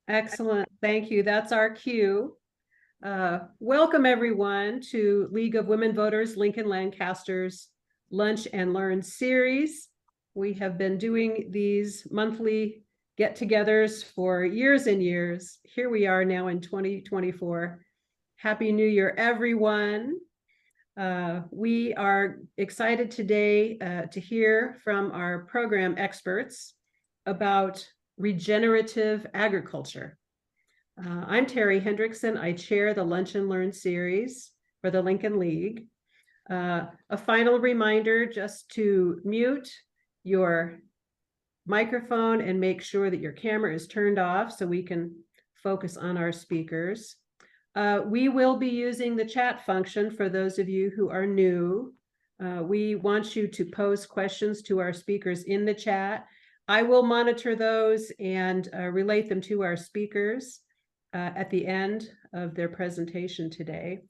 Excellent. Thank you. That's our cue. Welcome, everyone, to League of Women Voters Lincoln-Lancaster's Lunch and Learn series. We have been doing these monthly get-togethers for years and years. Here we are now in 2024. Happy New Year, everyone. We are excited today to hear from our program experts about regenerative agriculture. I'm Terry Hendrickson. I chair the Lunch and Learn series for the Lincoln League. A final reminder just to mute your microphone and make sure that your camera is turned off so we can focus on our speakers. We will be using the chat function for those of you who are new. We want you to pose questions to our speakers in the chat. I will monitor those and relate them to our speakers at the end of their presentation today.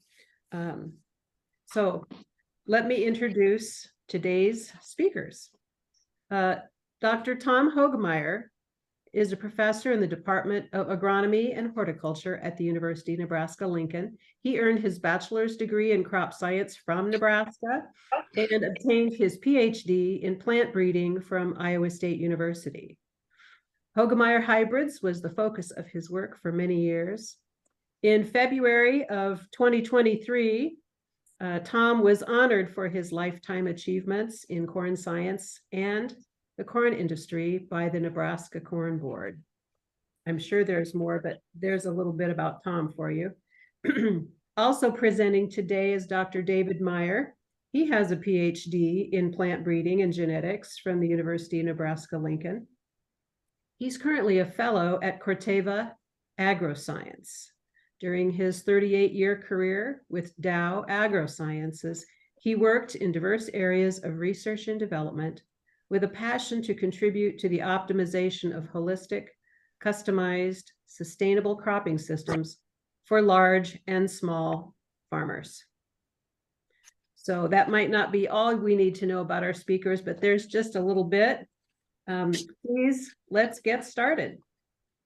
So let me introduce today's speakers. Dr. Tom Hoegemeyer is a professor in the Department of Agronomy and Horticulture at the University of Nebraska-Lincoln. He earned his bachelor's degree in crop science from Nebraska and obtained his PhD in plant breeding from Iowa State University. Hoegemeyer hybrids was the focus of his work for many years. In February of 2023, Tom was honored for his lifetime achievements in corn science and the corn industry by the Nebraska Corn Board. I'm sure there's more, but there's a little bit about Tom for you. Also presenting today is Dr. David Meyer. He has a PhD in plant breeding and genetics from the University of Nebraska-Lincoln. He's currently a fellow at Corteva Agroscience. During his 38-year career with Dow AgroSciences, he worked in diverse areas of research and development with a passion to contribute to the optimization of holistic, customized, sustainable cropping systems for large and small farmers. So that might not be all we need to know about our speakers, but there's just a little bit. Please, let's get started.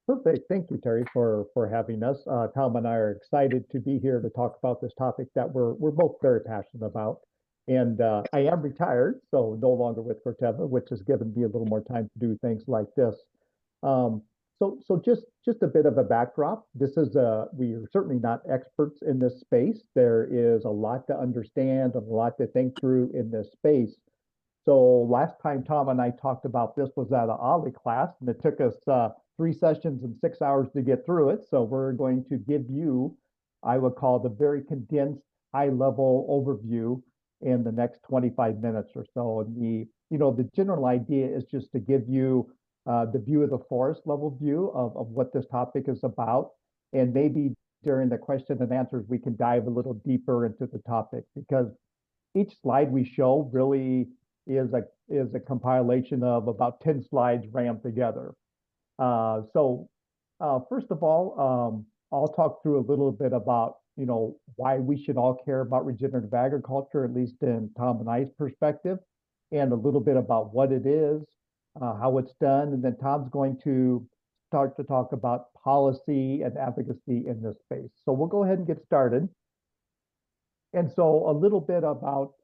Perfect. Thank you, Terry, for having us. Tom and I are excited to be here to talk about this topic that we're both very passionate about. And I am retired, so no longer with Corteva, which has given me a little more time to do things like this. So just a bit of a backdrop. This is we are certainly not experts in this space. There is a lot to understand and a lot to think through in this space. So last time Tom and I talked about this was at an OLLI class, and it took us 3 sessions and 6 hours to get through it. So we're going to give you, I would call, the very condensed high-level overview in the next 25 minutes or so. And the general idea is just to give you the view of the forest level view of what this topic is about. And maybe during the question and answers, we can dive a little deeper into the topic, because each slide we show really is a compilation of about 10 slides rammed together. First of all, I'll talk through a little bit about why we should all care about regenerative agriculture, at least in Tom and I's perspective, and a little bit about what it is, how it's done, and then Tom's going to start to talk about policy and advocacy in this space. So we'll go ahead and get started. And so a little bit about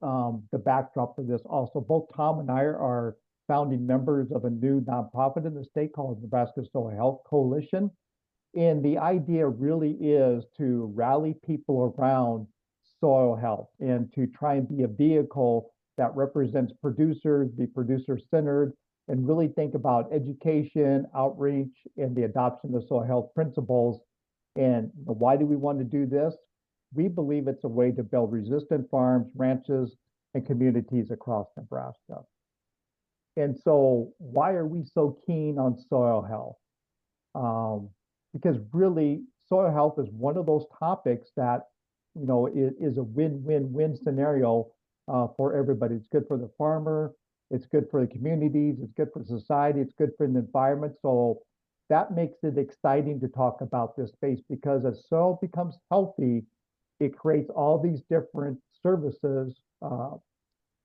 the backdrop for this also. Both Tom and I are founding members of a new nonprofit in the state called Nebraska Soil Health Coalition. And the idea really is to rally people around soil health and to try and be a vehicle that represents producers, be producer-centered, and really think about education, outreach, and the adoption of soil health principles. And why do we want to do this? We believe it's a way to build resistant farms, ranches, and communities across Nebraska. And so why are we so keen on soil health? Because really, soil health is one of those topics that, is a win-win-win scenario for everybody. It's good for the farmer, it's good for the communities, it's good for society, it's good for the environment. So that makes it exciting to talk about this space, because as soil becomes healthy, it creates all these different services,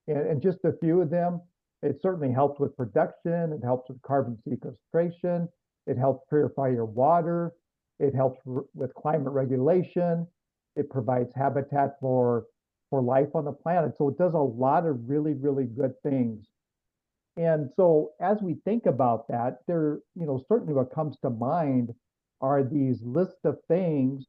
and just a few of them. It certainly helps with production, it helps with carbon sequestration, It helps purify your water. It helps with climate regulation. It provides habitat for life on the planet. So it does a lot of really, really good things. And so as we think about that, there, certainly what comes to mind are these lists of things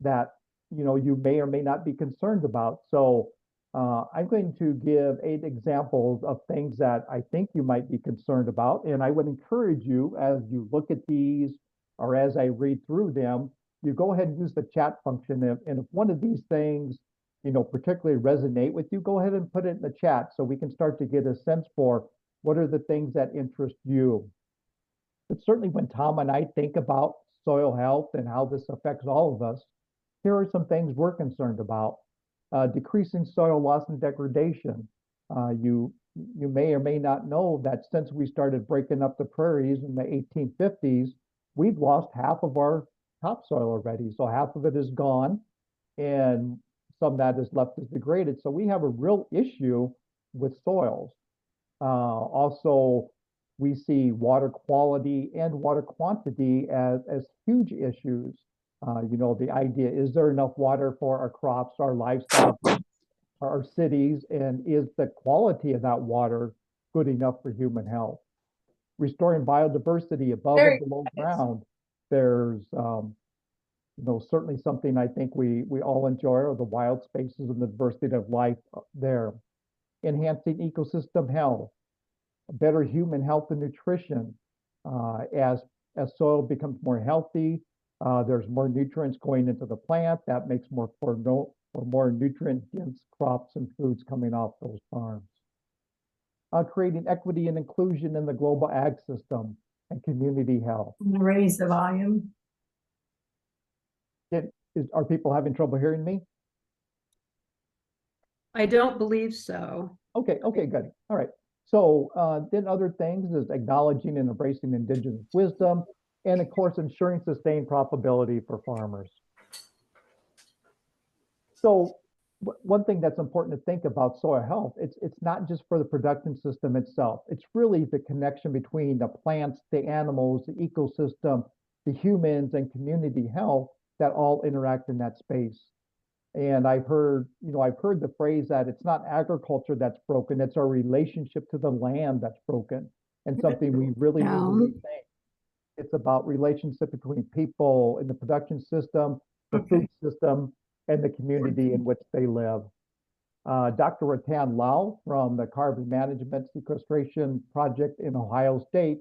that, you may or may not be concerned about. So I'm going to give 8 examples of things that I think you might be concerned about. And I would encourage you, as you look at these or as I read through them, you go ahead and use the chat function. And if one of these things, particularly resonate with you, go ahead and put it in the chat so we can start to get a sense for what are the things that interest you. But certainly when Tom and I think about soil health and how this affects all of us, here are some things we're concerned about. Decreasing soil loss and degradation. You may or may not know that since we started breaking up the prairies in the 1850s, we've lost half of our topsoil already. So half of it is gone and some that is left is degraded. So we have a real issue with soils. Also, we see water quality and water quantity as huge issues. The idea, is there enough water for our crops, our livestock, our cities, and is the quality of that water good enough for human health? Restoring biodiversity above and below ground. There's, certainly something I think we all enjoy are the wild spaces and the diversity of life there. Enhancing ecosystem health, better human health and nutrition. As soil becomes more healthy, there's more nutrients going into the plant. That makes more nutrient-dense crops and foods coming off those farms. Creating equity and inclusion in the global ag system and community health. Raise the volume. Are people having trouble hearing me? I don't believe so. Okay, good. All right. So then other things is acknowledging and embracing indigenous wisdom, and of course, ensuring sustained profitability for farmers. So one thing that's important to think about soil health, it's not just for the production system itself. It's really the connection between the plants, the animals, the ecosystem, the humans, and community health that all interact in that space. And I've heard the phrase that it's not agriculture that's broken, it's our relationship to the land that's broken, and something we really need to rethink. It's about relationship between people in the production system, the food system, and the community in which they live. Dr. Ratan Lau from the Carbon Management Sequestration Project in Ohio State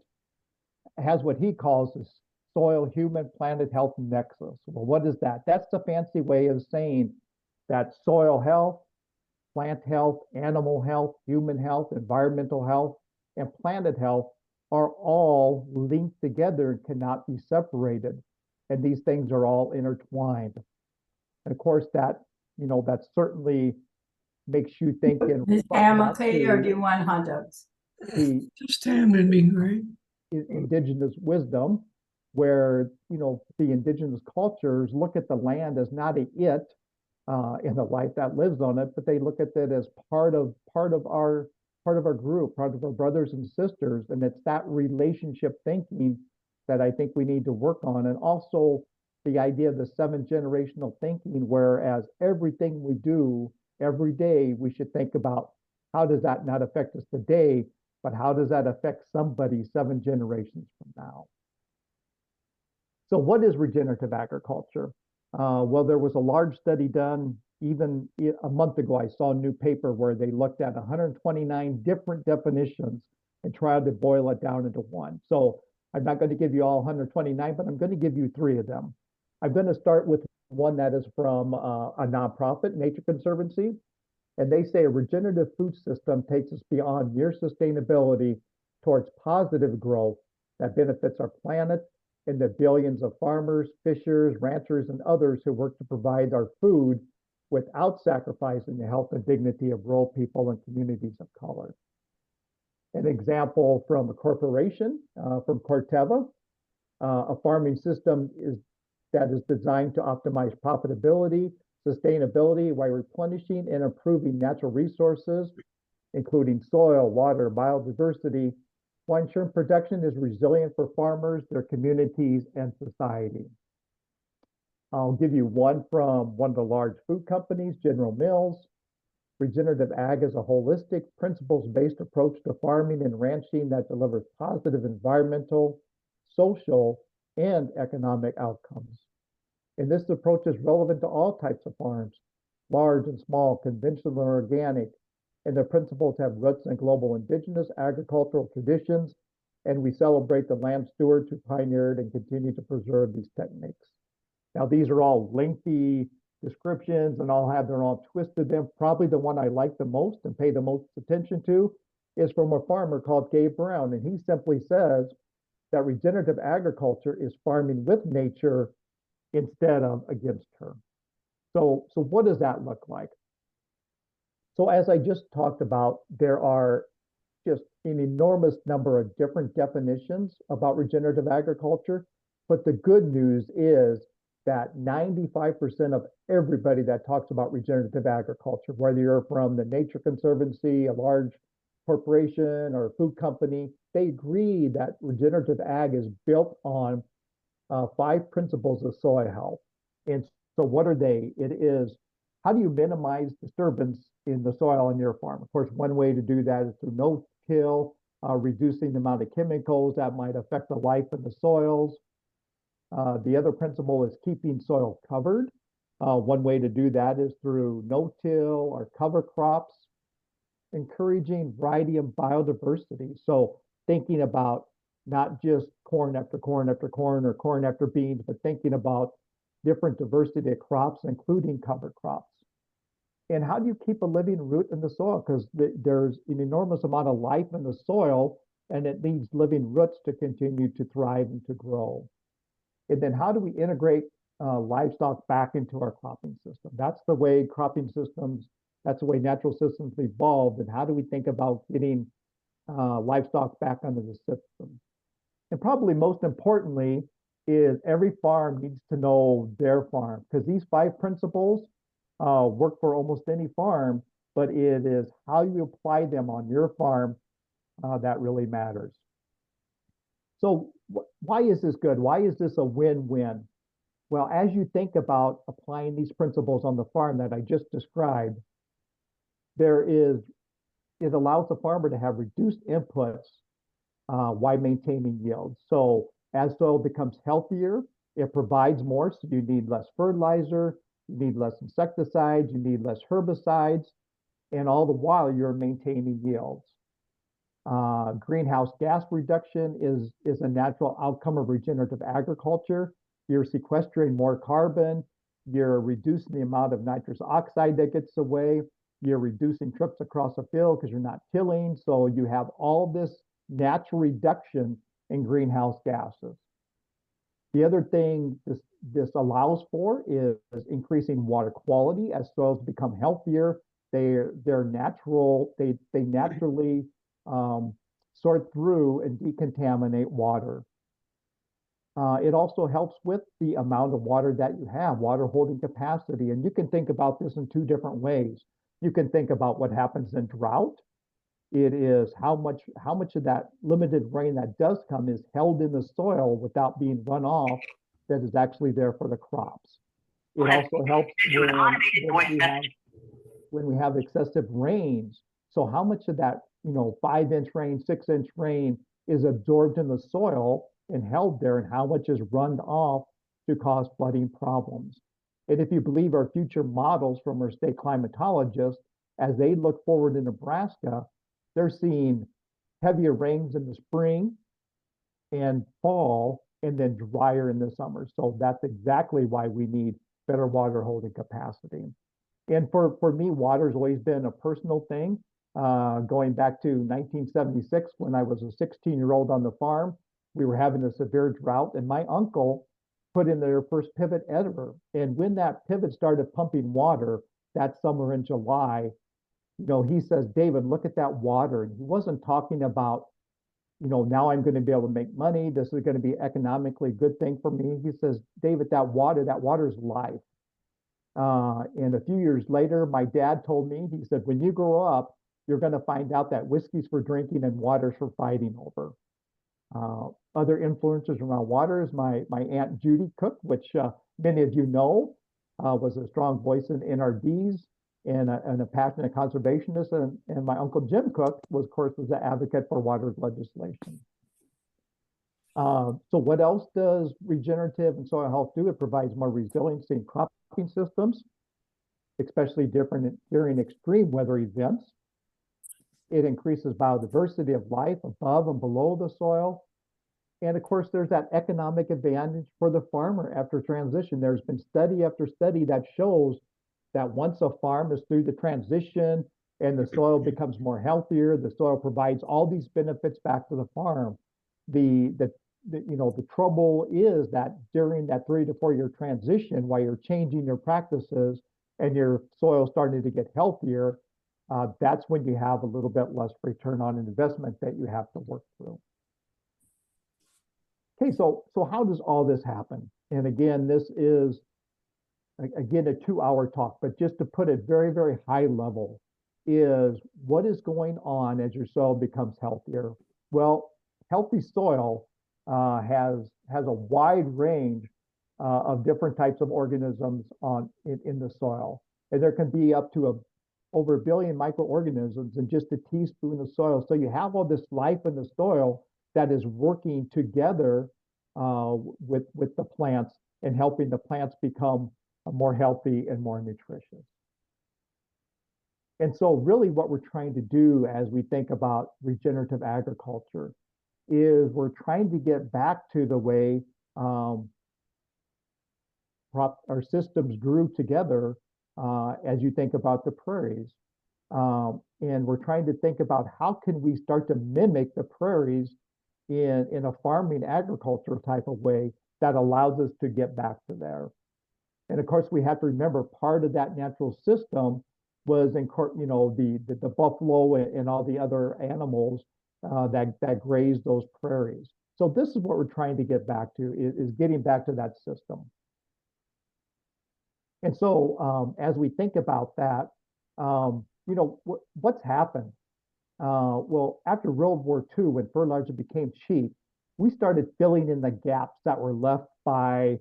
has what he calls the soil human planet health nexus. Well, what is that? That's the fancy way of saying that soil health, plant health, animal health, human health, environmental health, and planet health are all linked together and cannot be separated. And these things are all intertwined. And of course, that certainly makes you think in Is ham okay, or do you want hot dogs? Just ham would be great. Indigenous wisdom, where the indigenous cultures look at the land as not a it in the life that lives on it, but they look at it as part of our group, part of our brothers and sisters, and it's that relationship thinking that I think we need to work on, and also the idea of the 7 generational thinking, whereas everything we do every day, we should think about how does that not affect us today, but how does that affect somebody 7 generations from now? So what is regenerative agriculture? Well, there was a large study done even a month ago. I saw a new paper where they looked at 129 different definitions and tried to boil it down into one. So I'm not going to give you all 129, but I'm going to give you 3 of them. I'm going to start with one that is from a nonprofit, Nature Conservancy, and they say a regenerative food system takes us beyond mere sustainability towards positive growth that benefits our planet and the billions of farmers, fishers, ranchers, and others who work to provide our food without sacrificing the health and dignity of rural people and communities of color. An example from a corporation, from Corteva, a farming system that is designed to optimize profitability, sustainability while replenishing and improving natural resources, including soil, water, biodiversity, Why ensuring production is resilient for farmers, their communities, and society. I'll give you one from one of the large food companies, General Mills. Regenerative ag is a holistic, principles-based approach to farming and ranching that delivers positive environmental, social, and economic outcomes. And this approach is relevant to all types of farms, large and small, conventional and organic, and the principles have roots in global indigenous agricultural traditions, and we celebrate the land stewards who pioneered and continue to preserve these techniques. Now, these are all lengthy descriptions and all have their own twist to them. Probably the one I like the most and pay the most attention to is from a farmer called Gabe Brown, and he simply says that regenerative agriculture is farming with nature instead of against her. So what does that look like? So as I just talked about, there are just an enormous number of different definitions about regenerative agriculture. But the good news is that 95% of everybody that talks about regenerative agriculture, whether you're from the Nature Conservancy, a large corporation, or a food company, they agree that regenerative ag is built on 5 principles of soil health. And so what are they? It is, how do you minimize disturbance in the soil on your farm? Of course, one way to do that is through no-till, reducing the amount of chemicals that might affect the life of the soils. The other principle is keeping soil covered. One way to do that is through no-till or cover crops, encouraging variety and biodiversity. So thinking about not just corn after corn after corn or corn after beans, but thinking about different diversity of crops, including cover crops. And how do you keep a living root in the soil? Because there's an enormous amount of life in the soil, and it needs living roots to continue to thrive and to grow. And then how do we integrate livestock back into our cropping system? That's the way cropping systems, that's the way natural systems evolved. And how do we think about getting livestock back under the system? And probably most importantly is every farm needs to know their farm, because these 5 principles work for almost any farm, but it is how you apply them on your farm that really matters. So why is this good? Why is this a win-win? Well, as you think about applying these principles on the farm that I just described, it allows the farmer to have reduced inputs while maintaining yields. So as soil becomes healthier, it provides more, so you need less fertilizer, you need less insecticides, you need less herbicides, and all the while you're maintaining yields. Greenhouse gas reduction is a natural outcome of regenerative agriculture. You're sequestering more carbon, you're reducing the amount of nitrous oxide that gets away, you're reducing trips across a field because you're not tilling, so you have all this natural reduction in greenhouse gases. The other thing this allows for is increasing water quality as soils become healthier. They're natural, they naturally sort through and decontaminate water. It also helps with the amount of water that you have, water holding capacity. And you can think about this in 2 different ways. You can think about what happens in drought. It is how much of that limited rain that does come is held in the soil without being run off, that is actually there for the crops. It also helps when we have excessive rains. So how much of that 5-inch rain, 6-inch rain is absorbed in the soil and held there, and how much is run off to cause flooding problems? And if you believe our future models from our state climatologists, as they look forward in Nebraska, they're seeing heavier rains in the spring and fall, and then drier in the summer. So that's exactly why we need better water holding capacity. And for me, water's always been a personal thing. Going back to 1976, when I was a 16-year-old on the farm, we were having a severe drought, and my uncle put in their first pivot ever. And when that pivot started pumping water that summer in July, he says, "David, look at that water." And he wasn't talking about, now I'm going to be able to make money. This is going to be economically a good thing for me. He says, "David, that water is life." And a few years later, my dad told me, he said, "When you grow up, you're going to find out that whiskey's for drinking and water's for fighting over. Other influences around water is my Aunt Judy Cook, which many of you know, was a strong voice in NRDs and a passionate conservationist. And my Uncle Jim Cook was, of course, was an advocate for water legislation. So what else does regenerative and soil health do? It provides more resiliency in cropping systems, especially different during extreme weather events. It increases biodiversity of life above and below the soil. And of course, there's that economic advantage for the farmer after transition. There's been study after study that shows that once a farm is through the transition and the soil becomes more healthier, the soil provides all these benefits back to the farm. The trouble is that during that 3 to 4 year transition, while you're changing your practices and your soil starting to get healthier, that's when you have a little bit less return on investment that you have to work through. Okay, so how does all this happen? And again, this is, again, a 2-hour talk, but just to put it very, very high level, is what is going on as your soil becomes healthier? Well, healthy soil has a wide range of different types of organisms in the soil. And there can be up to over 1 billion microorganisms in just a teaspoon of soil. So you have all this life in the soil that is working together with the plants and helping the plants become more healthy and more nutritious. And so really what we're trying to do as we think about regenerative agriculture is we're trying to get back to the way our systems grew together as you think about the prairies. And we're trying to think about how can we start to mimic the prairies in a farming agriculture type of way that allows us to get back to there. And of course, we have to remember part of that natural system was the buffalo and all the other animals that graze those prairies. So this is what we're trying to get back to, is getting back to that system. And so as we think about that, what's happened? Well, after World War II, when fertilizer became cheap, we started filling in the gaps that were left by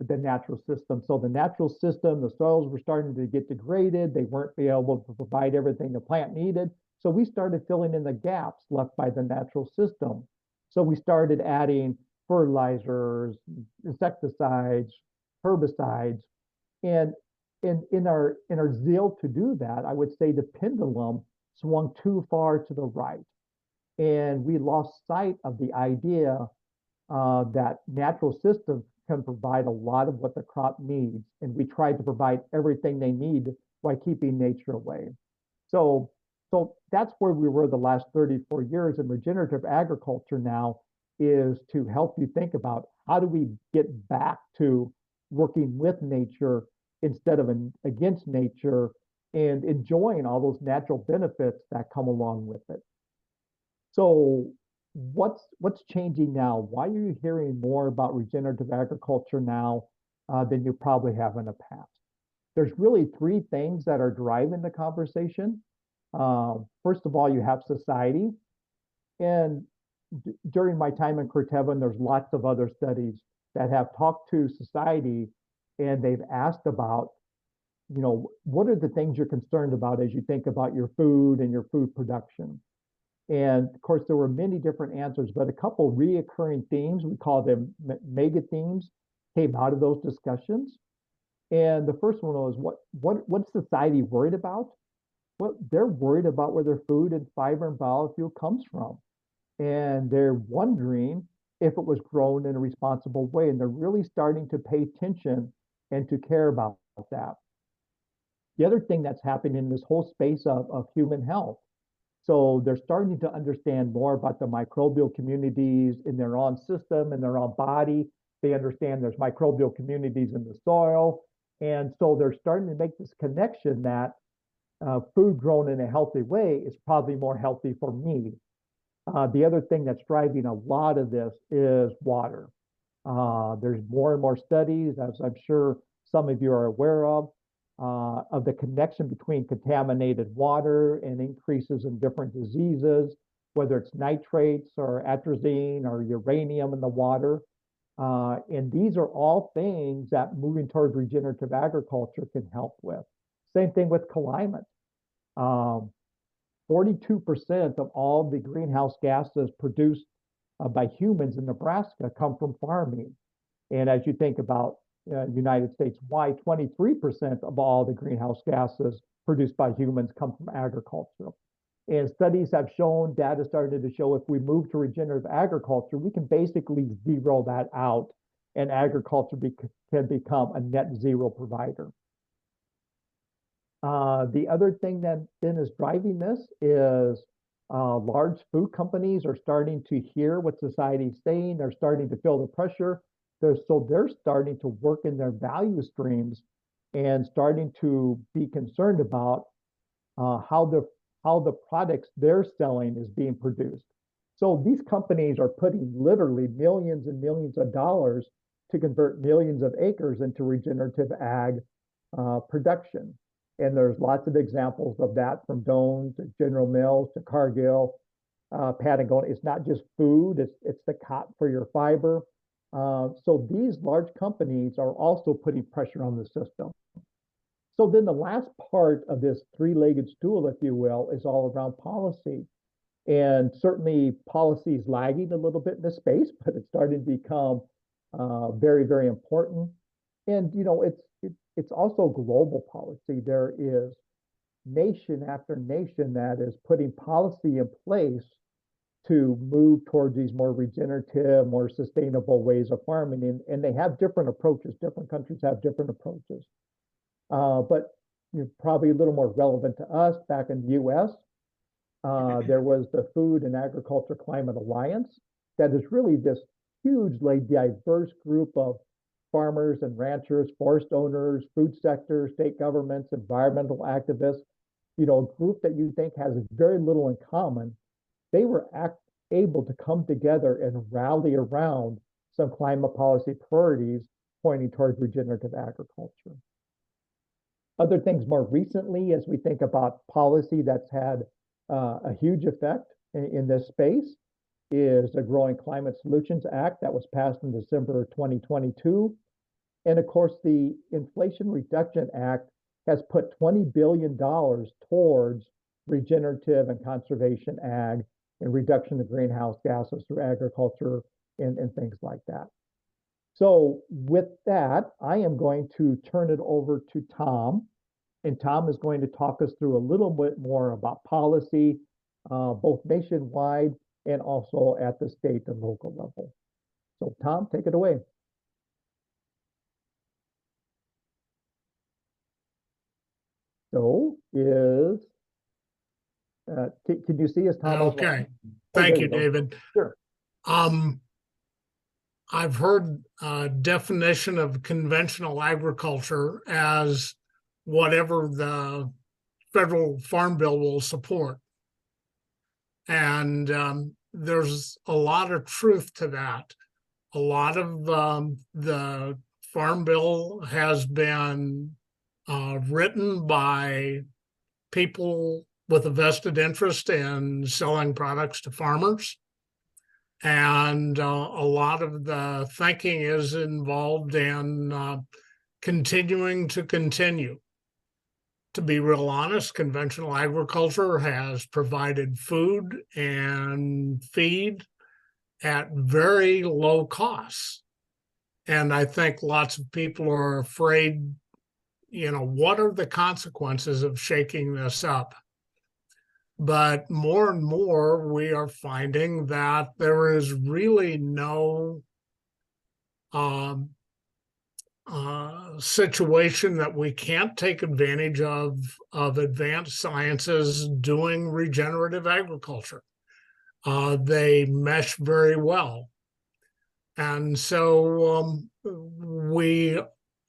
the natural system. So the natural system, the soils were starting to get degraded. They weren't able to provide everything the plant needed. So we started filling in the gaps left by the natural system. So we started adding fertilizers, insecticides, herbicides, and in our zeal to do that, I would say the pendulum swung too far to the right. And we lost sight of the idea that natural systems can provide a lot of what the crop needs. And we tried to provide everything they need while keeping nature away. So that's where we were the last 34 years. And regenerative agriculture now is to help you think about how do we get back to working with nature instead of against nature and enjoying all those natural benefits that come along with it. So what's changing now? Why are you hearing more about regenerative agriculture now than you probably have in the past? There's really 3 things that are driving the conversation. First of all, you have society. And during my time in Corteva, there's lots of other studies that have talked to society and they've asked about, what are the things you're concerned about as you think about your food and your food production? And of course, there were many different answers, but a couple reoccurring themes, we call them mega themes, came out of those discussions. And the first one was what's society worried about? Well, they're worried about where their food and fiber and biofuel comes from. And they're wondering if it was grown in a responsible way. And they're really starting to pay attention and to care about that. The other thing that's happening in this whole space of human health. So they're starting to understand more about the microbial communities in their own system, in their own body. They understand there's microbial communities in the soil. And so they're starting to make this connection that food grown in a healthy way is probably more healthy for me. The other thing that's driving a lot of this is water. There's more and more studies, as I'm sure some of you are aware of, of the connection between contaminated water and increases in different diseases, whether it's nitrates or atrazine or uranium in the water. And these are all things that moving toward regenerative agriculture can help with. Same thing with climate. 42% of all the greenhouse gases produced by humans in Nebraska come from farming. And as you think about United States wide, 23% of all the greenhouse gases produced by humans come from agriculture. And studies have shown, data started to show, if we move to regenerative agriculture, we can basically zero that out, and agriculture can become a net zero provider. The other thing that then is driving this is large food companies are starting to hear what society's saying. They're starting to feel the pressure. So they're starting to work in their value streams and starting to be concerned about how the products they're selling is being produced. So these companies are putting literally millions and millions of dollars to convert millions of acres into regenerative ag production. And there's lots of examples of that, from Doane to General Mills to Cargill, Patagonia. It's not just food, it's the cotton for your fiber. So these large companies are also putting pressure on the system. So then the last part of this three-legged stool, if you will, is all around policy. And certainly policy is lagging a little bit in this space, but it's starting to become very, very important. And, you know, it's also global policy. There is nation after nation that is putting policy in place to move towards these more regenerative, more sustainable ways of farming. And they have different approaches. Different countries have different approaches. But probably a little more relevant to us, back in the US, there was the Food and Agriculture Climate Alliance that is really this hugely diverse group of farmers and ranchers, forest owners, food sector, state governments, environmental activists, you know, a group that you think has very little in common. They were able to come together and rally around some climate policy priorities pointing towards regenerative agriculture. Other things more recently, as we think about policy that's had a huge effect in this space, is the Growing Climate Solutions Act that was passed in December of 2022. And of course, the Inflation Reduction Act has put $20 billion towards regenerative and conservation ag and reduction of greenhouse gases through agriculture and things like that. So with that, I am going to turn it over to Tom. And Tom is going to talk us through a little bit more about policy, both nationwide and also at the state and local level. So Tom, take it away. So can you see us, Tom? Okay. Thank you, David. Sure. I've heard a definition of conventional agriculture as whatever the federal farm bill will support. And there's a lot of truth to that. A lot of the farm bill has been written by people with a vested interest in selling products to farmers. And a lot of the thinking is involved in continuing to continue. To be real honest, conventional agriculture has provided food and feed at very low costs. And I think lots of people are afraid, you know, what are the consequences of shaking this up? But more and more, we are finding that there is really no situation that we can't take advantage of advanced sciences doing regenerative agriculture. They mesh very well. And so we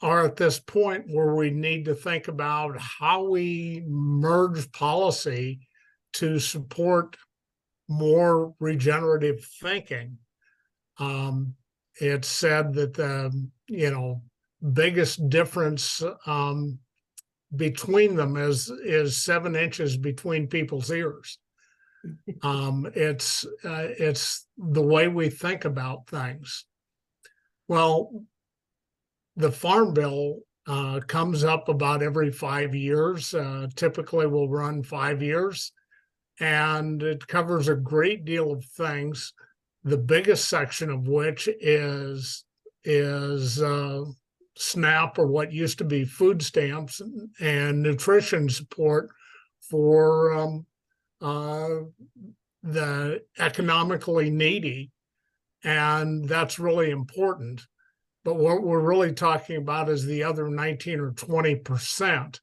are at this point where we need to think about how we merge policy to support more regenerative thinking. It's said that the biggest difference between them is 7 inches between people's ears. It's the way we think about things. Well, the Farm Bill comes up about every 5 years. Typically will run 5 years, and it covers a great deal of things. The biggest section of which is SNAP, or what used to be food stamps, and nutrition support for the economically needy. And that's really important. But what we're really talking about is the other 19 or 20%.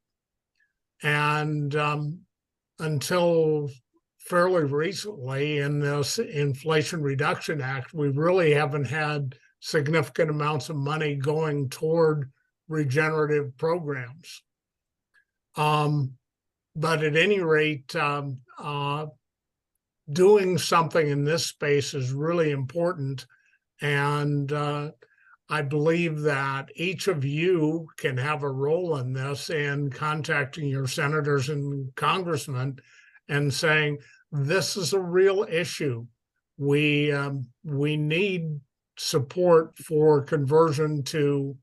And until fairly recently in this Inflation Reduction Act, we really haven't had significant amounts of money going toward regenerative programs. But at any rate, doing something in this space is really important. And I believe that each of you can have a role in this, in contacting your senators and congressmen and saying, this is a real issue. We need support for conversion to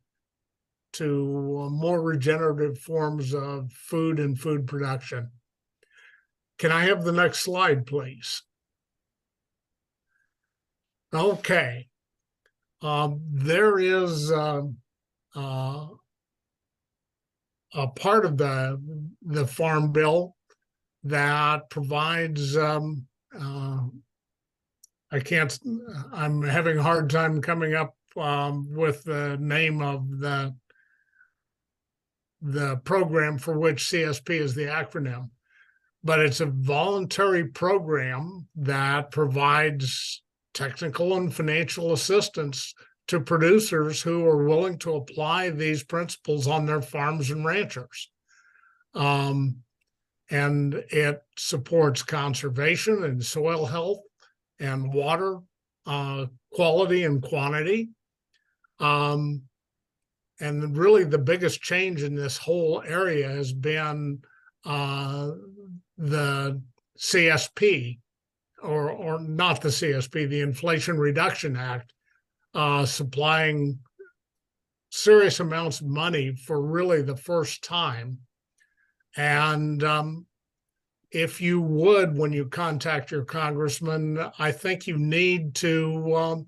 more regenerative forms of food and food production. Can I have the next slide, please? Okay. There is a part of the Farm Bill that provides I'm having a hard time coming up with the name of the program for which CSP is the acronym, but it's a voluntary program that provides technical and financial assistance to producers who are willing to apply these principles on their farms and ranchers. And it supports conservation and soil health and water quality and quantity. And really the biggest change in this whole area has been the CSP, or not the CSP, the Inflation Reduction Act, supplying serious amounts of money for really the first time. And if you would, when you contact your congressman, I think you need to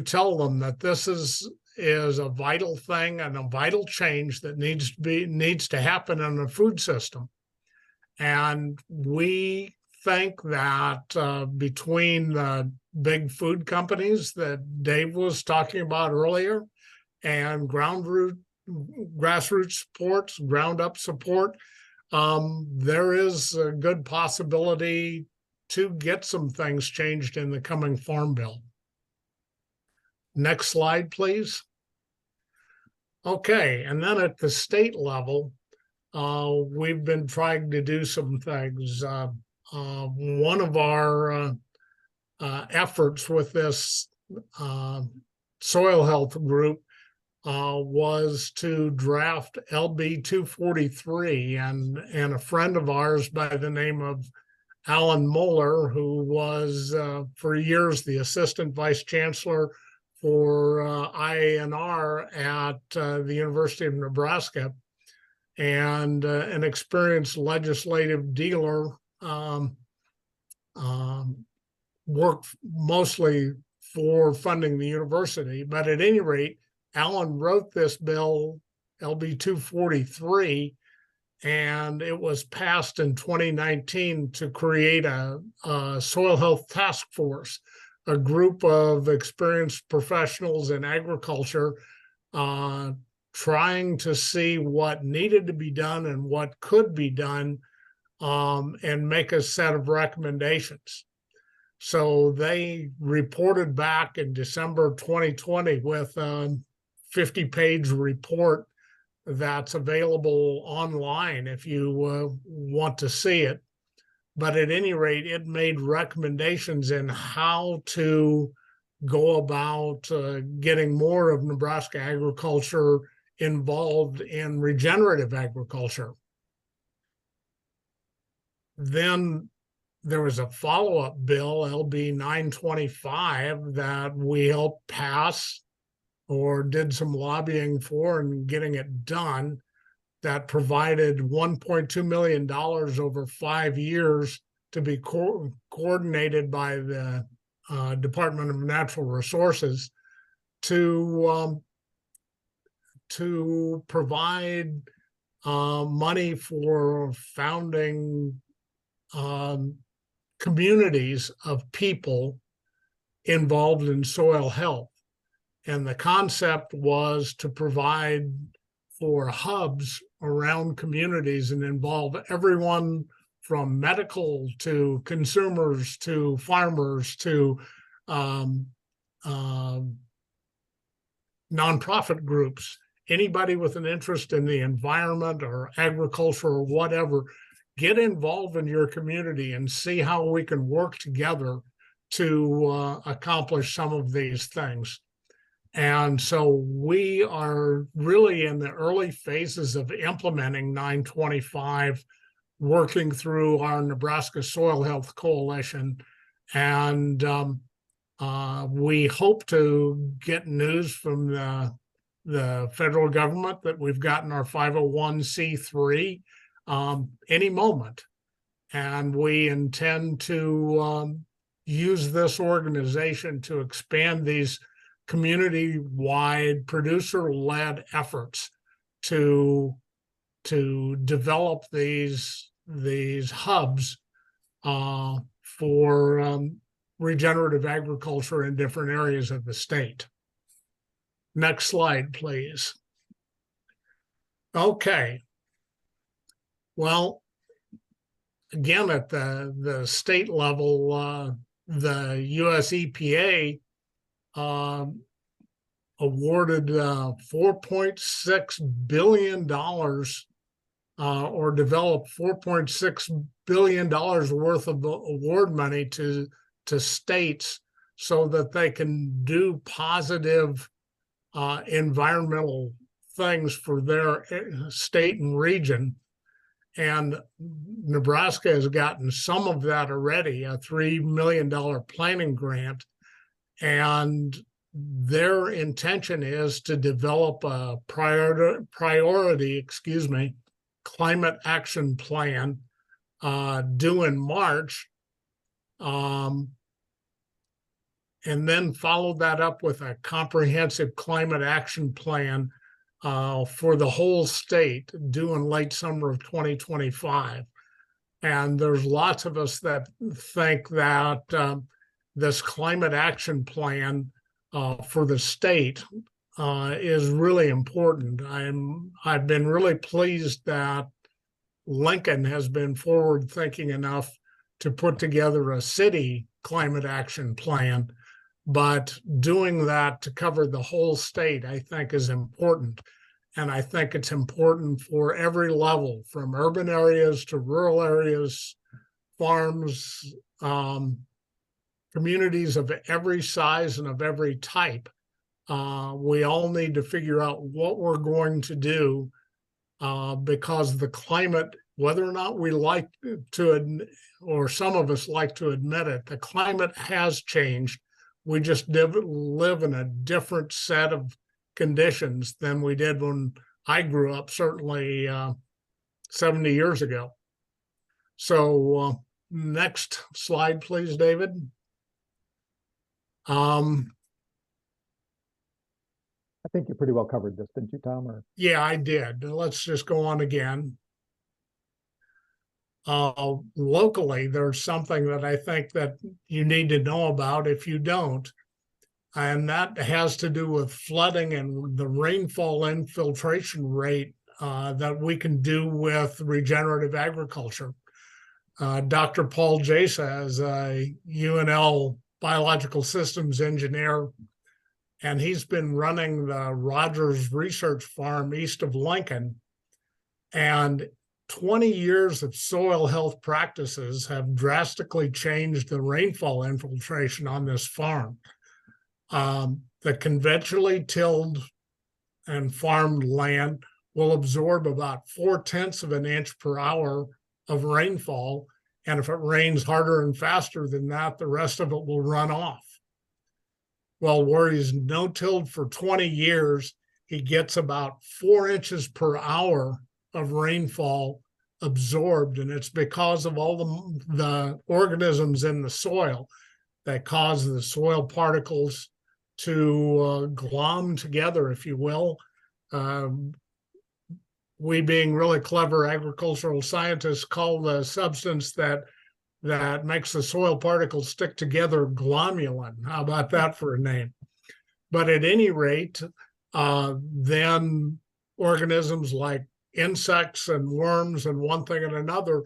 tell them that this is a vital thing and a vital change that needs to happen in the food system. And we think that between the big food companies that Dave was talking about earlier, and grassroots supports, ground up support, there is a good possibility to get some things changed in the coming Farm Bill. Next slide, please. Okay, and then at the state level, we've been trying to do some things. One of our efforts with this soil health group was to draft LB 243, and a friend of ours by the name of Alan Moeller, who was for years the assistant vice chancellor for IANR at the University of Nebraska, and an experienced legislative dealer, worked mostly for funding the university. But at any rate, Alan wrote this bill, LB 243, and it was passed in 2019 to create a soil health task force, a group of experienced professionals in agriculture trying to see what needed to be done and what could be done, and make a set of recommendations. So they reported back in December 2020 with a 50-page report that's available online if you want to see it. But at any rate, it made recommendations in how to go about getting more of Nebraska agriculture involved in regenerative agriculture. Then there was a follow-up bill, LB 925, that we helped pass or did some lobbying for and getting it done, that provided $1.2 million over 5 years to be coordinated by the Department of Natural Resources to provide money for founding communities of people involved in soil health. And the concept was to provide for hubs around communities and involve everyone from medical to consumers to farmers to nonprofit groups, anybody with an interest in the environment or agriculture or whatever. Get involved in your community and see how we can work together to accomplish some of these things. And so we are really in the early phases of implementing 925, working through our Nebraska Soil Health Coalition. And we hope to get news from the federal government that we've gotten our 501c3 any moment. And we intend to use this organization to expand these community-wide producer-led efforts to develop these hubs for regenerative agriculture in different areas of the state. Next slide, please. Okay. Well, again, at the state level, the US EPA awarded $4.6 billion or developed $4.6 billion worth of award money to states so that they can do positive environmental things for their state and region. And Nebraska has gotten some of that already, a $3 million planning grant. And their intention is to develop a priority climate action plan due in March, and then follow that up with a comprehensive climate action plan for the whole state due in late summer of 2025. And there's lots of us that think that this climate action plan for the state is really important. I've been really pleased that Lincoln has been forward thinking enough to put together a city climate action plan, but doing that to cover the whole state, I think, is important. And I think it's important for every level, from urban areas to rural areas, farms, communities of every size and of every type. We all need to figure out what we're going to do because the climate, whether or not we like to, or some of us like to admit it, the climate has changed. We just live in a different set of conditions than we did when I grew up, certainly 70 years ago. So next slide, please, David. I think you pretty well covered this, didn't you, Tom? Or yeah, I did. Let's just go on again. Locally, there's something that I think that you need to know about if you don't, and that has to do with flooding and the rainfall infiltration rate that we can do with regenerative agriculture. Dr. Paul Jasa is a UNL biological systems engineer, and he's been running the Rogers Research Farm east of Lincoln. And 20 years of soil health practices have drastically changed the rainfall infiltration on this farm. The conventionally tilled and farmed land will absorb about 0.4 of an inch per hour of rainfall, And if it rains harder and faster than that, the rest of it will run off. Well, where he's no-tilled for 20 years, he gets about 4 inches per hour of rainfall absorbed. And it's because of all the organisms in the soil that cause the soil particles to glom together, if you will. We, being really clever agricultural scientists, call the substance that makes the soil particles stick together glomalin. How about that for a name? But at any rate, then organisms like insects and worms and one thing and another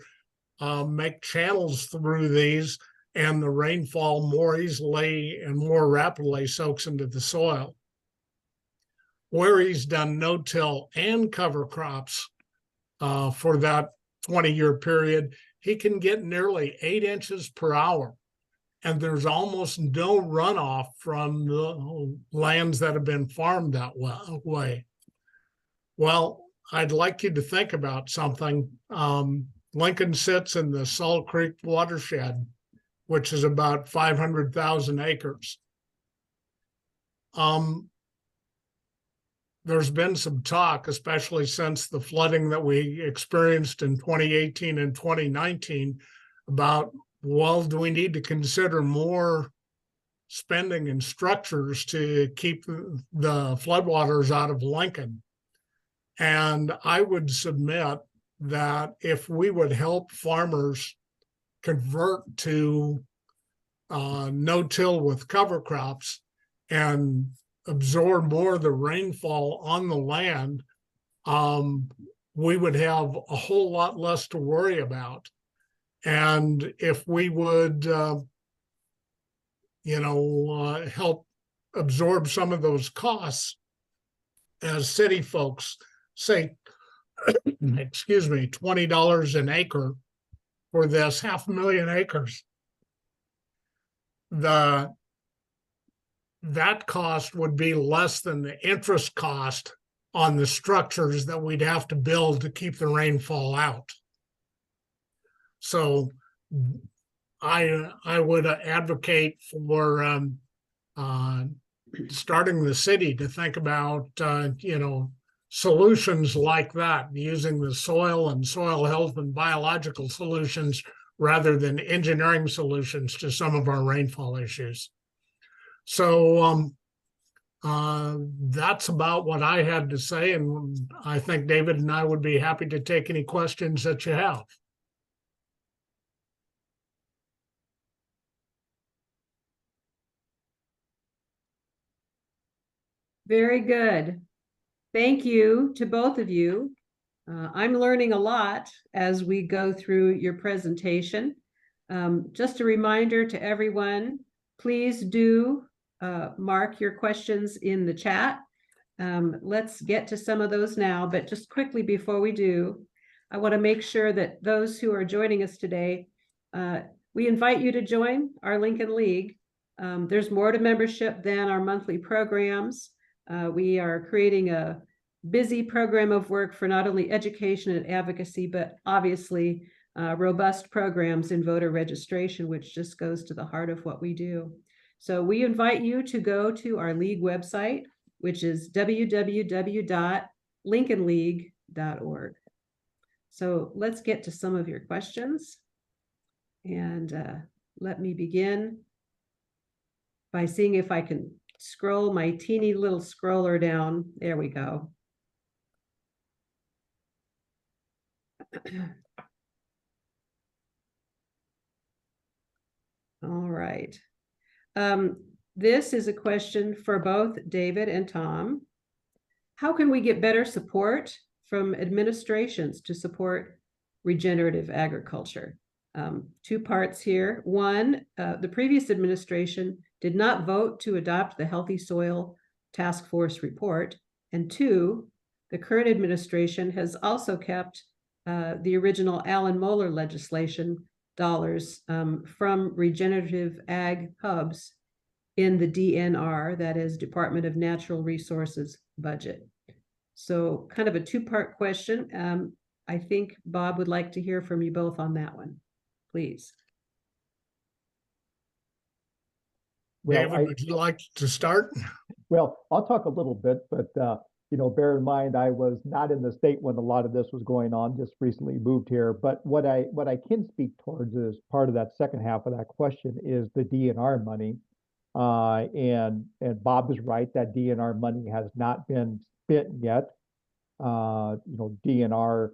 make channels through these, and the rainfall more easily and more rapidly soaks into the soil. Where he's done no-till and cover crops for that 20-year period, he can get nearly 8 inches per hour. And there's almost no runoff from the lands that have been farmed that way. Well, I'd like you to think about something. Lincoln sits in the Salt Creek watershed, which is about 500,000 acres. There's been some talk, especially since the flooding that we experienced in 2018 and 2019, about, well, do we need to consider more spending in structures to keep the floodwaters out of Lincoln? And I would submit that if we would help farmers convert to no-till with cover crops and absorb more of the rainfall on the land, we would have a whole lot less to worry about. And if we would, help absorb some of those costs, as city folks say, excuse me, $20 an acre for this 500,000 acres, that cost would be less than the interest cost on the structures that we'd have to build to keep the rainfall out. So I would advocate for starting the city to think about solutions like that, using the soil and soil health and biological solutions rather than engineering solutions to some of our rainfall issues. So that's about what I had to say, and I think David and I would be happy to take any questions that you have. Very good. Thank you to both of you. I'm learning a lot as we go through your presentation. Just a reminder to everyone, please do mark your questions in the chat. Let's get to some of those now, but just quickly before we do, I want to make sure that those who are joining us today, we invite you to join our Lincoln League. There's more to membership than our monthly programs. We are creating a busy program of work for not only education and advocacy, but obviously robust programs in voter registration, which just goes to the heart of what we do. So we invite you to go to our league website, which is www.lincolnleague.org. So let's get to some of your questions. And let me begin by seeing if I can scroll my teeny little scroller down. There we go. All right. This is a question for both David and Tom. How can we get better support from administrations to support regenerative agriculture? Two parts here. One, the previous administration did not vote to adopt the Healthy Soil Task Force report. And two, the current administration has also kept the original Alan Moeller legislation dollars from regenerative ag hubs in the DNR, that is Department of Natural Resources budget. So kind of a two-part question. I think Bob would like to hear from you both on that one, please. Well, David, would you like to start? Well, I'll talk a little bit, but bear in mind I was not in the state when a lot of this was going on. Just recently moved here. But what I can speak towards is part of that second half of that question is the DNR money. And Bob is right that DNR money has not been spent yet. DNR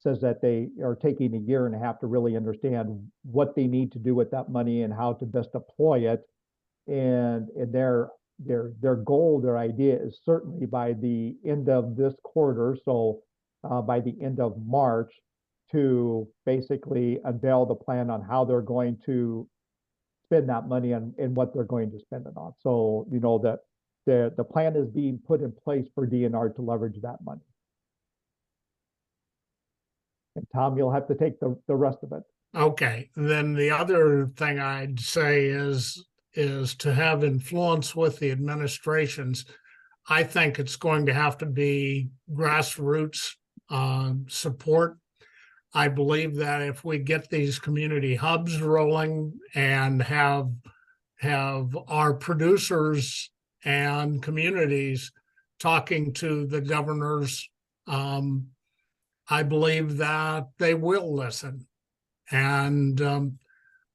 says that they are taking a year and a half to really understand what they need to do with that money and how to best deploy it. And their goal, their idea is certainly by the end of this quarter, so by the end of March, to basically unveil the plan on how they're going to spend that money and what they're going to spend it on. So, that the plan is being put in place for DNR to leverage that money. And Tom, you'll have to take the rest of it. Okay, then the other thing I'd say is to have influence with the administrations. I think it's going to have to be grassroots support. I believe that if we get these community hubs rolling and have our producers and communities talking to the governors, I believe that they will listen. And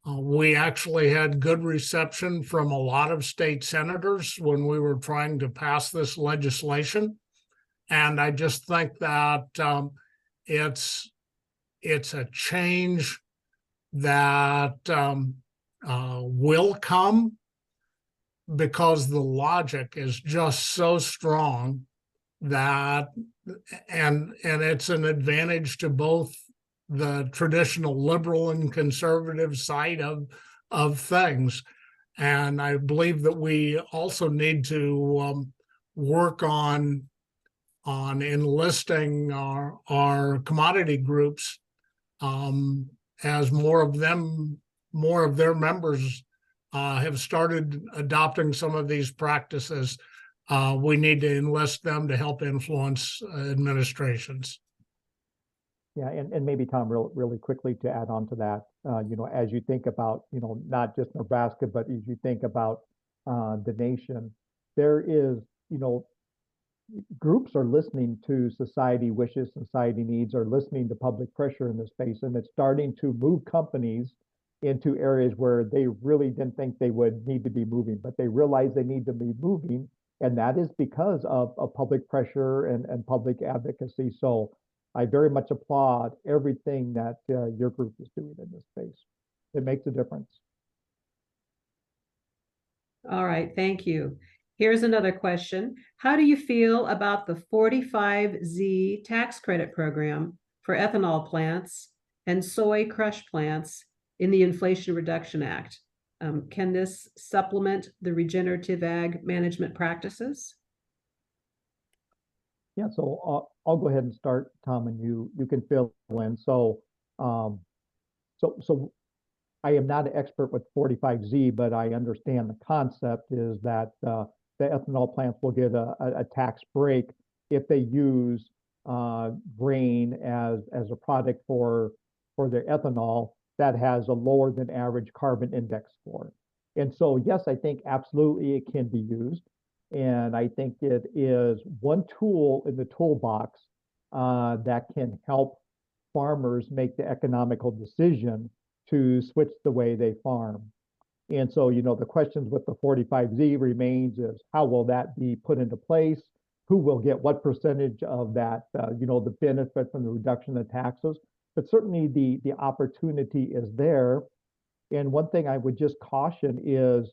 we actually had good reception from a lot of state senators when we were trying to pass this legislation. And I just think that it's a change that will come because the logic is just so strong that, and it's an advantage to both the traditional liberal and conservative side of things. And I believe that we also need to work on enlisting our commodity groups as more of their members have started adopting some of these practices. We need to enlist them to help influence administrations. Yeah, and maybe Tom, really quickly to add on to that, as you think about, not just Nebraska, but as you think about the nation, there is, groups are listening to society wishes, society needs, are listening to public pressure in this space, and it's starting to move companies into areas where they really didn't think they would need to be moving, but they realize they need to be moving, and that is because of public pressure and public advocacy. So I very much applaud everything that your group is doing in this space. It makes a difference. All right, thank you. Here's another question. How do you feel about the 45Z tax credit program for ethanol plants and soy crush plants in the Inflation Reduction Act? Can this supplement the regenerative ag management practices? Yeah, so I'll go ahead and start, Tom, and you can fill in. So I am not an expert with 45Z, but I understand the concept is that the ethanol plants will get a tax break if they use grain as a product for their ethanol that has a lower than average carbon index score. And so, yes, I think absolutely it can be used. And I think it is one tool in the toolbox that can help farmers make the economical decision to switch the way they farm. And so, the questions with the 45Z remains is how will that be put into place? Who will get what percentage of that, the benefit from the reduction of taxes? But certainly the opportunity is there. And one thing I would just caution is,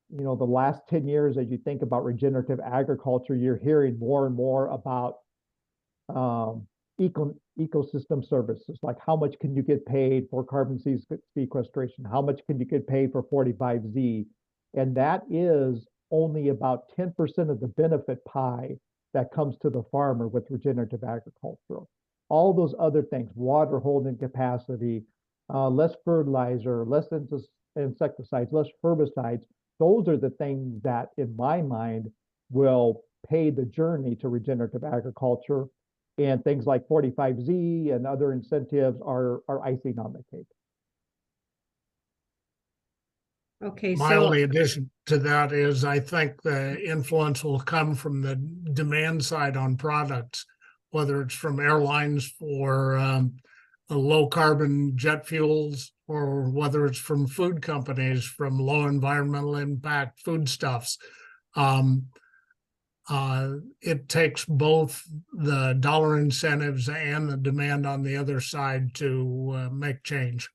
the last 10 years, as you think about regenerative agriculture, you're hearing more and more about ecosystem services, like how much can you get paid for carbon sequestration? How much can you get paid for 45Z? And that is only about 10% of the benefit pie that comes to the farmer with regenerative agriculture. All those other things, water holding capacity, less fertilizer, less insecticides, less herbicides, those are the things that, in my mind, will pay the journey to regenerative agriculture. And things like 45Z and other incentives are icing on the cake. Okay, My so only addition to that is I think the influence will come from the demand side on products, whether it's from airlines for low carbon jet fuels, or whether it's from food companies from low environmental impact foodstuffs. Um, it takes both the dollar incentives and the demand on the other side to make change.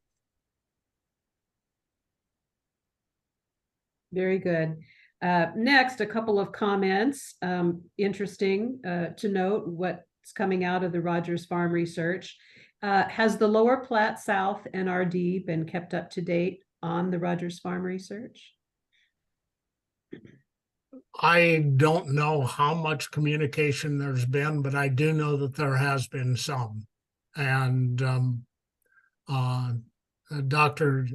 very good. Next, a couple of comments. Interesting to note what's coming out of the Rogers Farm research. Has the Lower Platte South NRD been kept up to date on the Rogers Farm research? I don't know how much communication there's been, but I do know that there has been some. And Dr.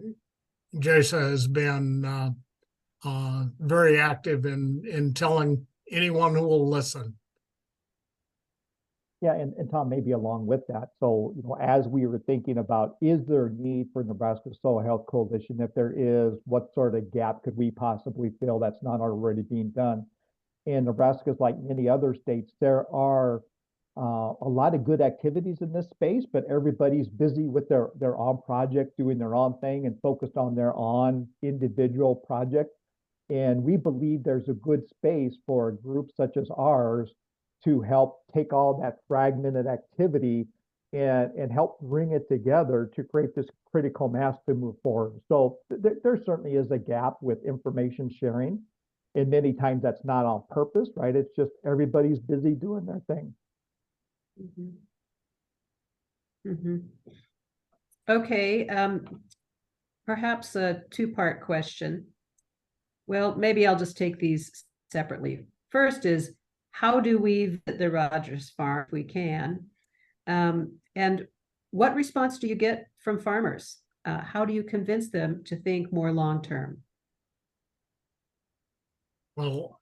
Jasa has been very active in telling anyone who will listen. Yeah, and Tom, maybe along with that. So, as we were thinking about, is there a need for Nebraska Soil Health Coalition? If there is, what sort of gap could we possibly fill that's not already being done? And Nebraska's like many other states, there are a lot of good activities in this space, but everybody's busy with their own project, doing their own thing and focused on their own individual project. And we believe there's a good space for groups such as ours to help take all that fragmented activity and help bring it together to create this critical mass to move forward. So there certainly is a gap with information sharing. And many times that's not on purpose, right? It's just everybody's busy doing their thing. Mm-hmm. Mm-hmm. Okay, perhaps a two-part question. Well, maybe I'll just take these separately. First is, how do we visit the Rogers Farm if we can? And what response do you get from farmers? How do you convince them to think more long-term? Well,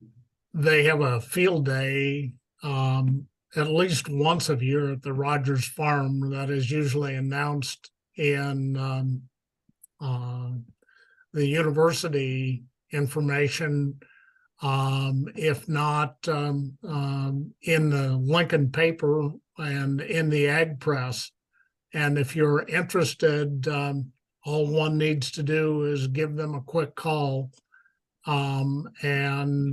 they have a field day at least once a year at the Rogers Farm that is usually announced in the university information, if not in the Lincoln paper and in the ag press. And if you're interested, all one needs to do is give them a quick call, and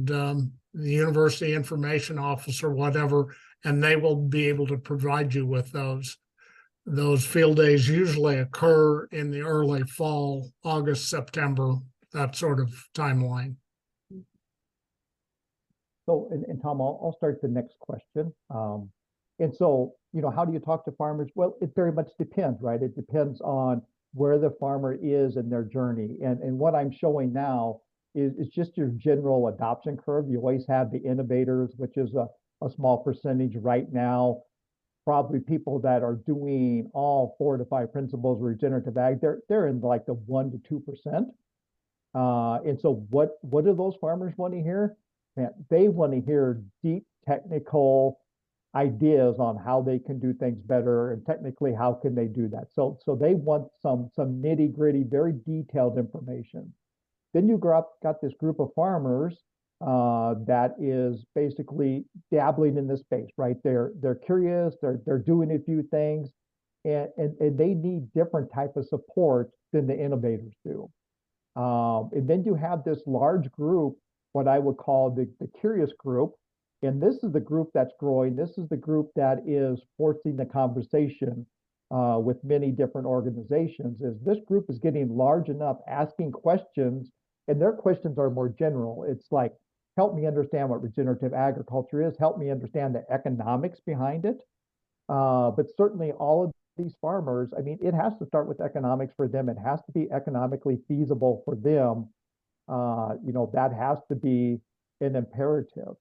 the university information office or whatever, and they will be able to provide you with those. Those field days usually occur in the early fall, August, September, that sort of timeline. So, and Tom, I'll start the next question. And so, how do you talk to farmers? Well, it very much depends, right? It depends on where the farmer is in their journey. And what I'm showing now is just your general adoption curve. You always have the innovators, which is a small percentage right now. Probably people that are doing all 4 to 5 principles of regenerative ag, they're in like the 1 to 2%. And so what do those farmers want to hear? Man, they want to hear deep technical ideas on how they can do things better, and technically how can they do that. So they want some nitty gritty, very detailed information. Then you got this group of farmers that is basically dabbling in this space, right? They're curious, they're doing a few things, and they need different type of support than the innovators do. And then you have this large group, what I would call the curious group. And this is the group that's growing. This is the group that is forcing the conversation with many different organizations. Is this group is getting large enough, asking questions, and their questions are more general. It's like, help me understand what regenerative agriculture is. Help me understand the economics behind it. But certainly all of these farmers, I mean, it has to start with economics for them. It has to be economically feasible for them. That has to be an imperative.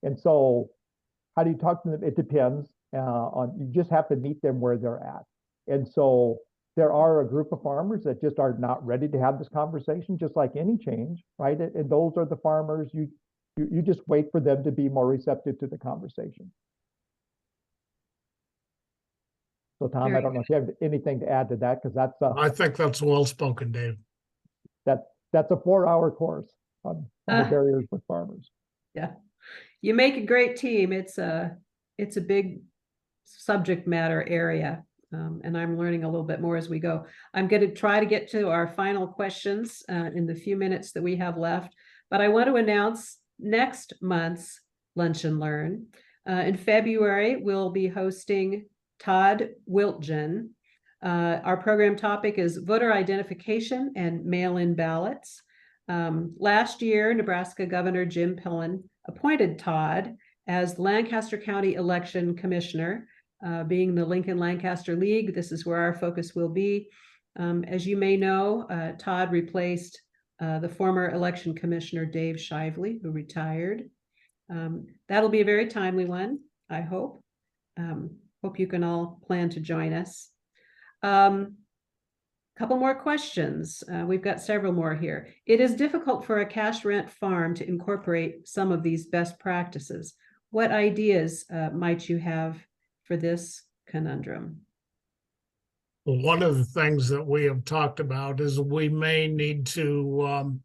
And so how do you talk to them? It depends you just have to meet them where they're at. And so there are a group of farmers that just are not ready to have this conversation, just like any change, right? And those are the farmers you just wait for them to be more receptive to the conversation. So Tom, I don't know if you have anything to add to that, because that's I think that's well spoken, Dave. That that's a 4-hour course on the Ah. barriers with farmers. Yeah, you make a great team. It's a big subject matter area. And I'm learning a little bit more as we go. I'm going to try to get to our final questions in the few minutes that we have left, but I want to announce next month's Lunch and Learn. In February, we'll be hosting Todd Wiltgen. Our program topic is voter identification and mail-in ballots. Last year, Nebraska Governor Jim Pillen appointed Todd as Lancaster County Election Commissioner. Being the Lincoln-Lancaster League, this is where our focus will be. As you may know, Todd replaced the former election commissioner, Dave Shively, who retired. That'll be a very timely one, I hope. Hope you can all plan to join us. Couple more questions. We've got several more here. It is difficult for a cash rent farm to incorporate some of these best practices. What ideas might you have for this conundrum? One of the things that we have talked about is we may need to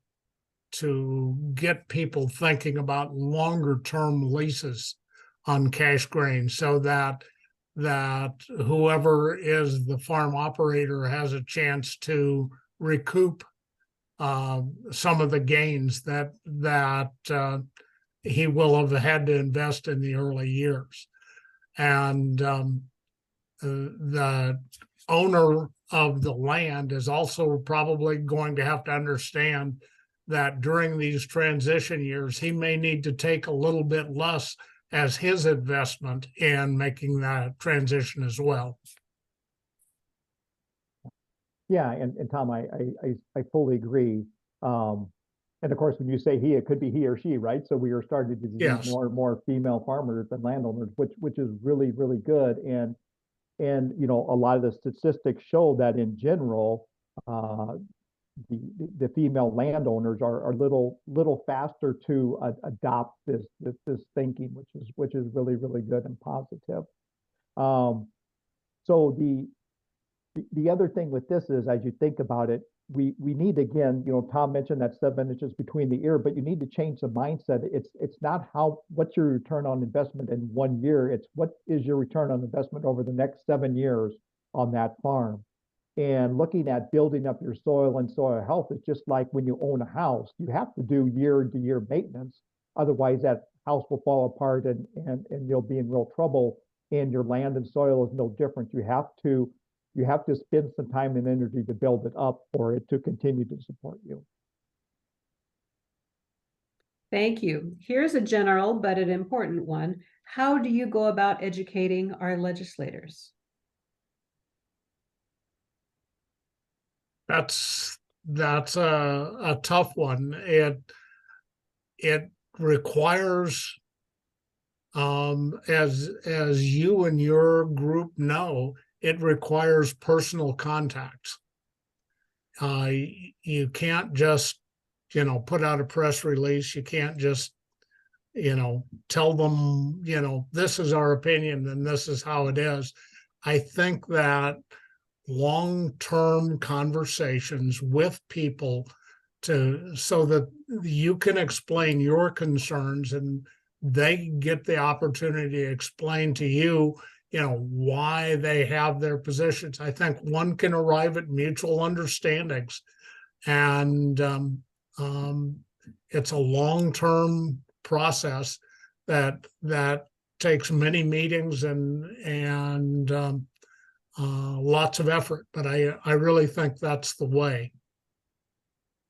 get people thinking about longer term leases on cash grain, so that whoever is the farm operator has a chance to recoup some of the gains that he will have had to invest in the early years. And the owner of the land is also probably going to have to understand that during these transition years, he may need to take a little bit less as his investment in making that transition as well. Yeah, and Tom, I fully agree. And of course, when you say he, it could be he or she, right? So we are starting to see Yes. more and more female farmers and landowners, which is really, really good. And you know, a lot of the statistics show that in general, the female landowners are a little faster to adopt this thinking, which is really, really good and positive. So the other thing with this is, as you think about it, we need, again, you know, Tom mentioned that 7 inches between the ear, but you need to change the mindset. It's not what's your return on investment in 1 year. It's what is your return on investment over the next 7 years on that farm. And looking at building up your soil and soil health is just like when you own a house. You have to do year-to-year maintenance. Otherwise, that house will fall apart and you'll be in real trouble. And your land and soil is no different. You have to spend some time and energy to build it up for it to continue to support you. Thank you. Here's a general but an important one. How do you go about educating our legislators? That's a tough one. It requires, as you and your group know, it requires personal contacts. You can't just, you know, put out a press release. You can't just, you know, tell them, you know, this is our opinion and this is how it is. I think that long-term conversations with people so that you can explain your concerns and they get the opportunity to explain to you, you know, why they have their positions. I think one can arrive at mutual understandings, and it's a long-term process that takes many meetings and lots of effort, but I really think that's the way.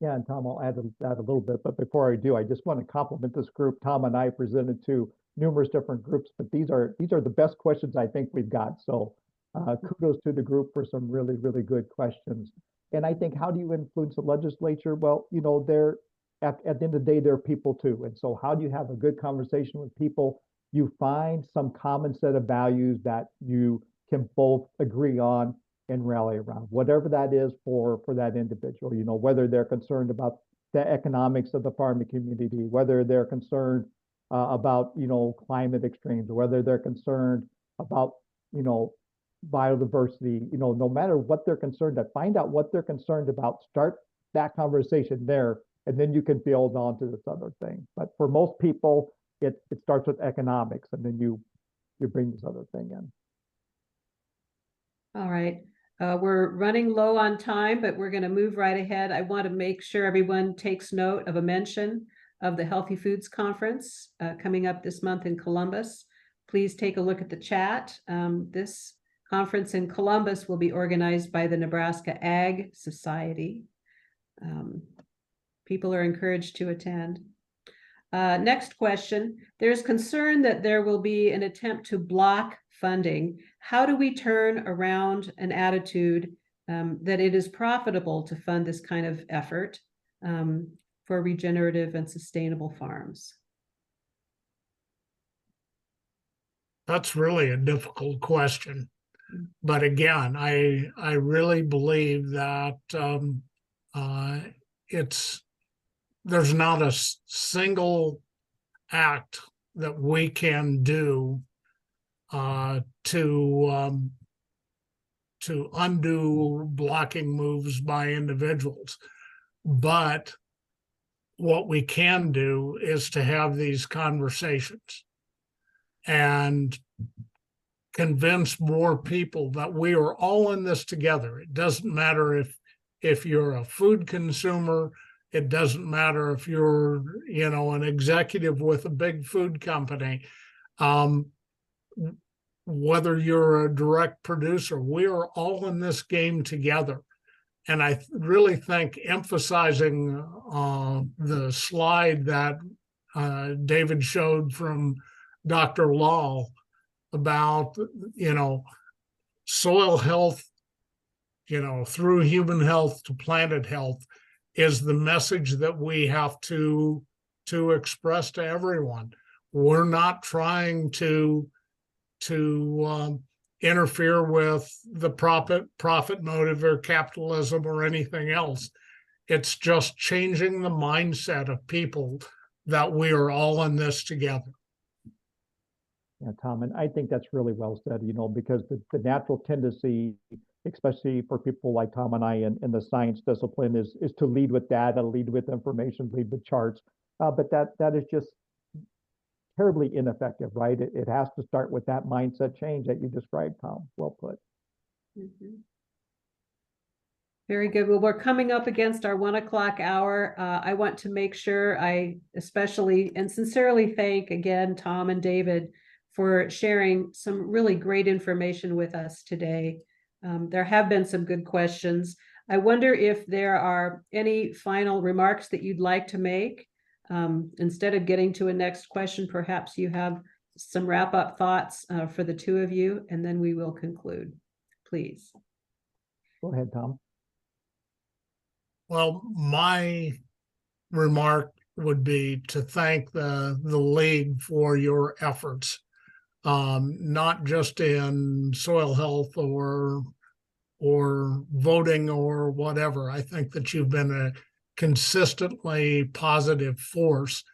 Yeah, and Tom, I'll add that a little bit, but before I do, I just want to compliment this group. Tom and I presented to numerous different groups, but these are the best questions I think we've got. So kudos to the group for some really, really good questions. And I think, how do you influence the legislature? Well, you know, they're at the end of the day, they're people too. And so how do you have a good conversation with people? You find some common set of values that you can both agree on and rally around, whatever that is for that individual. You know, whether they're concerned about the economics of the farming community, whether they're concerned about, you know, climate extremes, or whether they're concerned about, you know, biodiversity. You know, no matter what they're concerned about, find out what they're concerned about. Start that conversation there, and then you can build on to this other thing. But for most people, it starts with economics, and then you bring this other thing in. All right. We're running low on time, but we're going to move right ahead. I want to make sure everyone takes note of a mention of the Healthy Foods Conference coming up this month in Columbus. Please take a look at the chat. This conference in Columbus will be organized by the Nebraska Ag Society. People are encouraged to attend. Next question. There's concern that there will be an attempt to block funding. How do we turn around an attitude that it is profitable to fund this kind of effort for regenerative and sustainable farms? That's really a difficult question. But again, I really believe that there's not a single act that we can do to undo blocking moves by individuals. But what we can do is to have these conversations and convince more people that we are all in this together. It doesn't matter if you're a food consumer. It doesn't matter if you're, an executive with a big food company. Whether you're a direct producer, we are all in this game together. And I really think emphasizing the slide that David showed from Dr. Law about, soil health, through human health to planet health is the message that we have to express to everyone. We're not trying to interfere with the profit motive or capitalism or anything else. It's just changing the mindset of people that we are all in this together. Yeah, Tom, and I think that's really well said, because the natural tendency, especially for people like Tom and I in the science discipline, is to lead with data, lead with information, lead with charts. But that is just terribly ineffective, right? It has to start with that mindset change that you described, Tom. Well put. Mm-hmm. Very good. Well, we're coming up against our 1 o'clock hour. I want to make sure I especially and sincerely thank again Tom and David for sharing some really great information with us today. There have been some good questions. I wonder if there are any final remarks that you'd like to make. Instead of getting to a next question, perhaps you have some wrap-up thoughts for the two of you, and then we will conclude. Please. Go ahead, Tom. Well, my remark would be to thank the league for your efforts, not just in soil health or voting or whatever. I think that you've been a consistently positive force.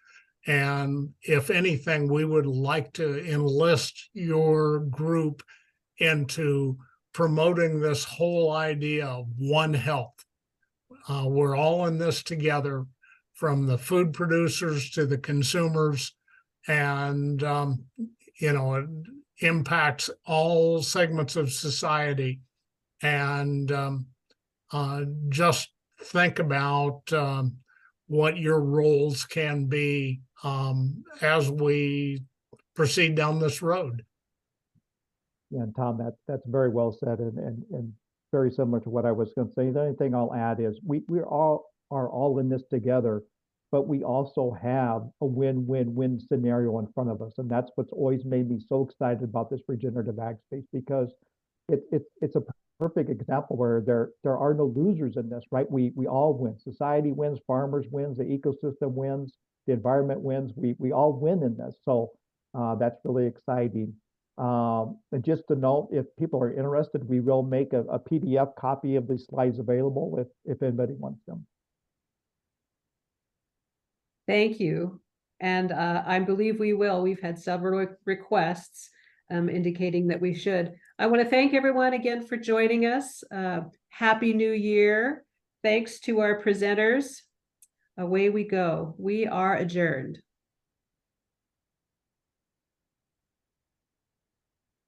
And if anything, we would like to enlist your group into promoting this whole idea of One Health. We're all in this together, from the food producers to the consumers, and it impacts all segments of society. And just think about what your roles can be as we proceed down this road. Yeah, and Tom, that's very well said, and very similar to what I was going to say. The only thing I'll add is we all are all in this together, but we also have a win-win-win scenario in front of us, and that's what's always made me so excited about this regenerative ag space, because it's a perfect example where there are no losers in this, right? We all win. Society wins, farmers wins, the ecosystem wins, the environment wins. We all win in this, so that's really exciting. And just to note, if people are interested, we will make a PDF copy of these slides available if anybody wants them. Thank you. And I believe we will. We've had several requests indicating that we should. I want to thank everyone again for joining us. Happy New Year. Thanks to our presenters. Away we go. We are adjourned.